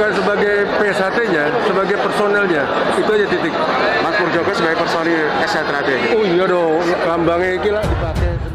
bukan sebagai PSHT-nya, sebagai personelnya. Itu aja titik. Mas Murjoko sebagai personil SHT. Oh iya dong, lambangnya iki lah dipakai.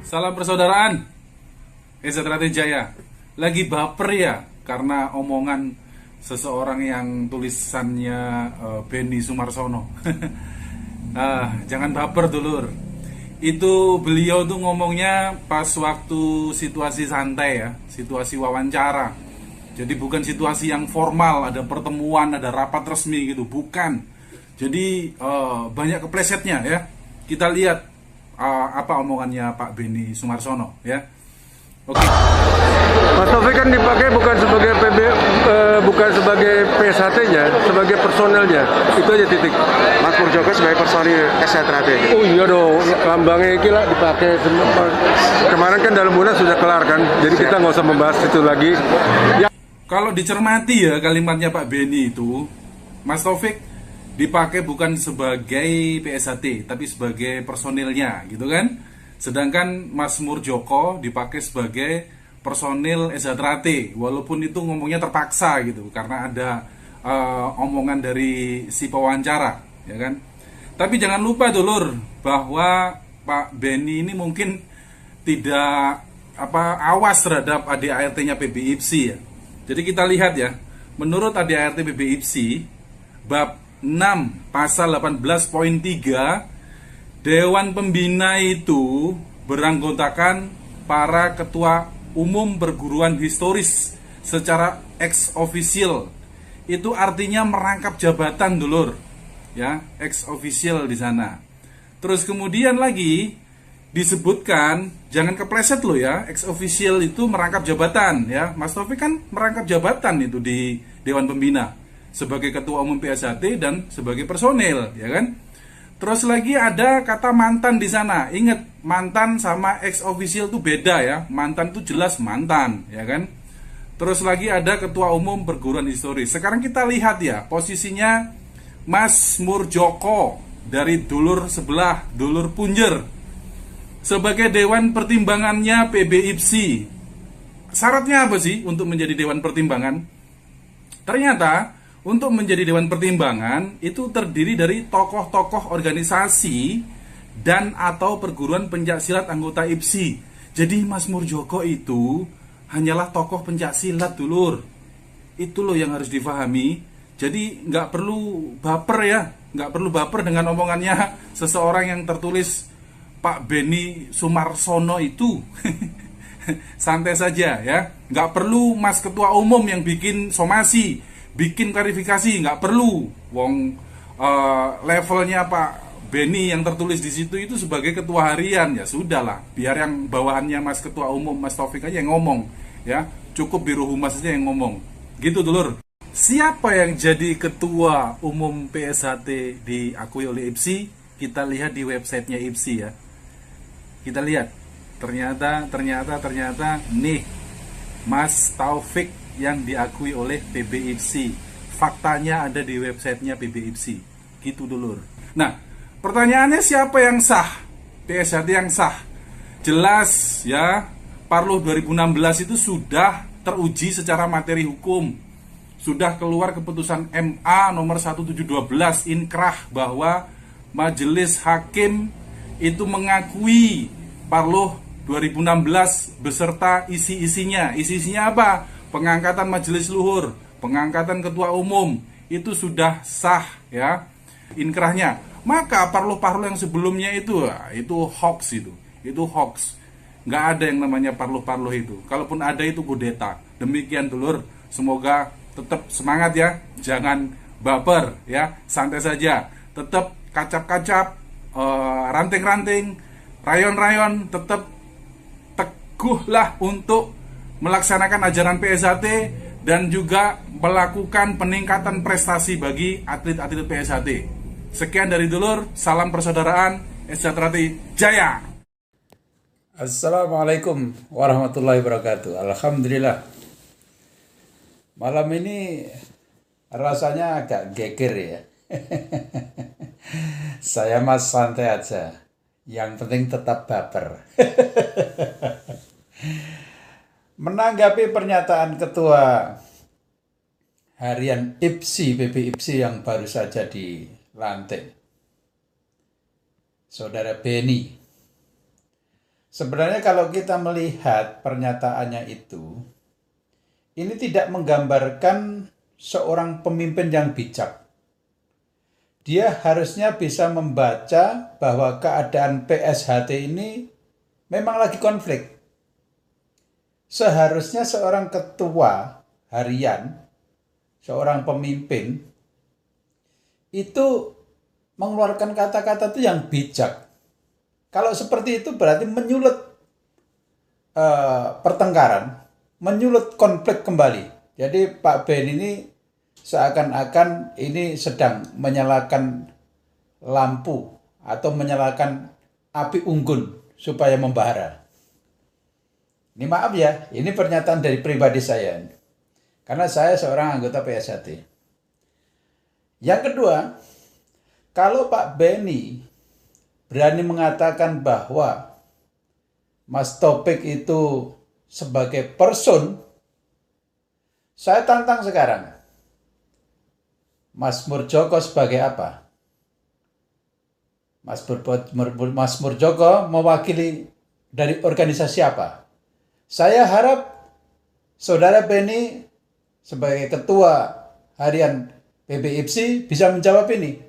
Salam persaudaraan, Ezra Jaya. Lagi baper ya karena omongan seseorang yang tulisannya Benny Sumarsono. Jangan baper dulur. Itu beliau tuh ngomongnya pas waktu situasi santai ya, situasi wawancara. Jadi bukan situasi yang formal, ada pertemuan, ada rapat resmi gitu, bukan. Jadi banyak keplesetnya ya. Kita lihat apa omongannya Pak Benny Sumarsono ya. Oke. Mas Taufik kan dipakai bukan sebagai bukan sebagai PSHT-nya, sebagai personelnya. Itu aja titik. Mas Murjoko sebagai personil SHT. Oh iya dong, lambangnya iki lah dipakai. Kemarin kan dalam munas sudah kelar kan, jadi kita nggak usah membahas itu lagi. Ya. Kalau dicermati ya kalimatnya Pak Benny itu, Mas Taufik dipakai bukan sebagai PSHT tapi sebagai personilnya gitu kan. Sedangkan Mas Murjoko dipakai sebagai personil SHT, walaupun itu ngomongnya terpaksa gitu karena ada omongan dari si pewawancara ya kan. Tapi jangan lupa dulur bahwa Pak Benny ini mungkin tidak awas terhadap ADART-nya PBIPSI ya. Jadi kita lihat ya, menurut ADART PBIPSI bab 6 pasal 18.3 Dewan Pembina itu beranggotakan para ketua umum perguruan historis secara ex officio. Itu artinya merangkap jabatan dulur ya, ex officio di sana. Terus kemudian lagi disebutkan, jangan kepleset loh ya, ex officio itu merangkap jabatan ya. Mas Taufik kan merangkap jabatan itu di Dewan Pembina sebagai ketua umum PSHT dan sebagai personil, ya kan? Terus lagi ada kata mantan di sana. Ingat, mantan sama ex official itu beda ya. Mantan itu jelas mantan, ya kan? Terus lagi ada ketua umum perguruan historis. Sekarang kita lihat ya, posisinya Mas Murjoko dari dulur sebelah, dulur punjer, sebagai dewan pertimbangannya PBIPSI. Syaratnya apa sih untuk menjadi dewan pertimbangan? Ternyata untuk menjadi dewan pertimbangan itu terdiri dari tokoh-tokoh organisasi dan atau perguruan pencaksilat anggota IPSI. Jadi Mas Murjoko itu hanyalah tokoh pencaksilat dulur. Itu loh yang harus difahami. Jadi nggak perlu baper ya, nggak perlu baper dengan omongannya seseorang yang tertulis Pak Benny Sumarsono itu. Santai saja ya, nggak perlu Mas Ketua Umum yang bikin somasi, bikin klarifikasi, nggak perlu. Wong levelnya Pak Benny yang tertulis di situ itu sebagai ketua harian, ya sudahlah, biar yang bawahannya Mas Ketua Umum Mas Taufik aja yang ngomong ya, cukup Biro Humas aja yang ngomong gitu dulur. Siapa yang jadi ketua umum PSHT diakui oleh IPSI? Kita lihat di websitenya IPSI ya. Kita lihat, ternyata nih Mas Taufik yang diakui oleh PBIPSI. Faktanya ada di websitenya PBIPSI. Gitu dulur. Nah, pertanyaannya siapa yang sah? PSHT yang sah. Jelas ya, Parluh 2016 itu sudah teruji secara materi hukum. Sudah keluar keputusan MA nomor 1712 inkrah bahwa Majelis Hakim itu mengakui Parluh 2016 beserta isi-isinya. Isi-isinya apa? Pengangkatan majelis luhur, pengangkatan ketua umum, itu sudah sah ya inkrahnya. Maka parluh-parluh yang sebelumnya itu hoax itu hoax. Nggak ada yang namanya parluh-parluh itu. Kalaupun ada itu kudeta. Demikian dulur, semoga tetap semangat ya, jangan baper ya, santai saja, tetap kacap-kacap, ranting-ranting, rayon-rayon, tetap teguhlah untuk melaksanakan ajaran PSHT dan juga melakukan peningkatan prestasi bagi atlet-atlet PSHT. Sekian dari dulur, salam persaudaraan, SHT Jaya. Assalamualaikum warahmatullahi wabarakatuh. Alhamdulillah. Malam ini rasanya agak geger ya. Saya mas santai aja. Yang penting tetap baper. Menanggapi pernyataan Ketua Harian IPSI, PP IPSI yang baru saja dilantik, Saudara Beni. Sebenarnya kalau kita melihat pernyataannya itu, ini tidak menggambarkan seorang pemimpin yang bijak. Dia harusnya bisa membaca bahwa keadaan PSHT ini memang lagi konflik. Seharusnya seorang ketua harian, seorang pemimpin, itu mengeluarkan kata-kata itu yang bijak. Kalau seperti itu berarti menyulut pertengkaran, menyulut konflik kembali. Jadi Pak Ben ini seakan-akan ini sedang menyalakan lampu atau menyalakan api unggun supaya membara. Ini maaf ya, ini pernyataan dari pribadi saya. Karena saya seorang anggota PSHT. Yang kedua, kalau Pak Beni berani mengatakan bahwa Mas Taufik itu sebagai person, saya tantang sekarang. Mas Murjoko sebagai apa? Mas Murjoko mewakili dari organisasi apa? Saya harap Saudara Beni sebagai Ketua Harian PP IPSI bisa menjawab ini.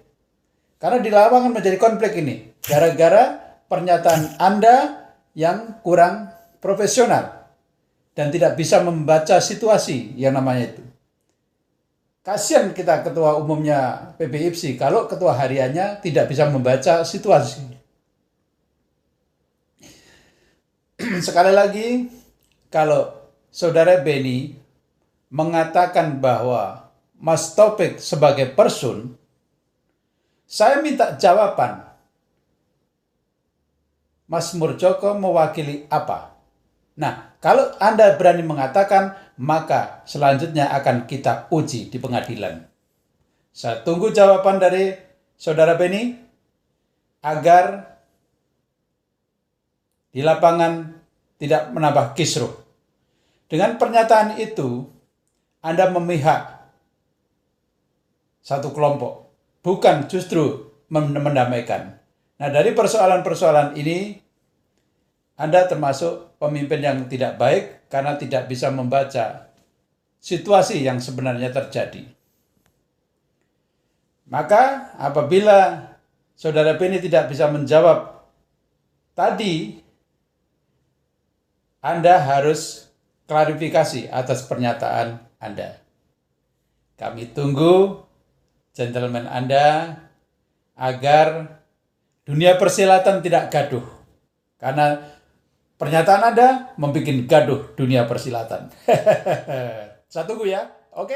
Karena di lapangan menjadi konflik ini. Gara-gara pernyataan Anda yang kurang profesional. Dan tidak bisa membaca situasi yang namanya itu. Kasihan kita ketua umumnya PP IPSI kalau ketua hariannya tidak bisa membaca situasi. Sekali lagi, kalau Saudara Beni mengatakan bahwa Mas Taufik sebagai person, saya minta jawaban. Mas Murjoko mewakili apa? Nah, kalau Anda berani mengatakan, maka selanjutnya akan kita uji di pengadilan. Saya tunggu jawaban dari Saudara Beni agar di lapangan tidak menambah kisruh. Dengan pernyataan itu, Anda memihak satu kelompok, bukan justru mendamaikan. Nah, dari persoalan-persoalan ini, Anda termasuk pemimpin yang tidak baik karena tidak bisa membaca situasi yang sebenarnya terjadi. Maka apabila Saudara Beni tidak bisa menjawab tadi, Anda harus klarifikasi atas pernyataan Anda. Kami tunggu gentleman Anda agar dunia persilatan tidak gaduh. Karena pernyataan Anda membuat gaduh dunia persilatan. Saya tunggu ya. Oke?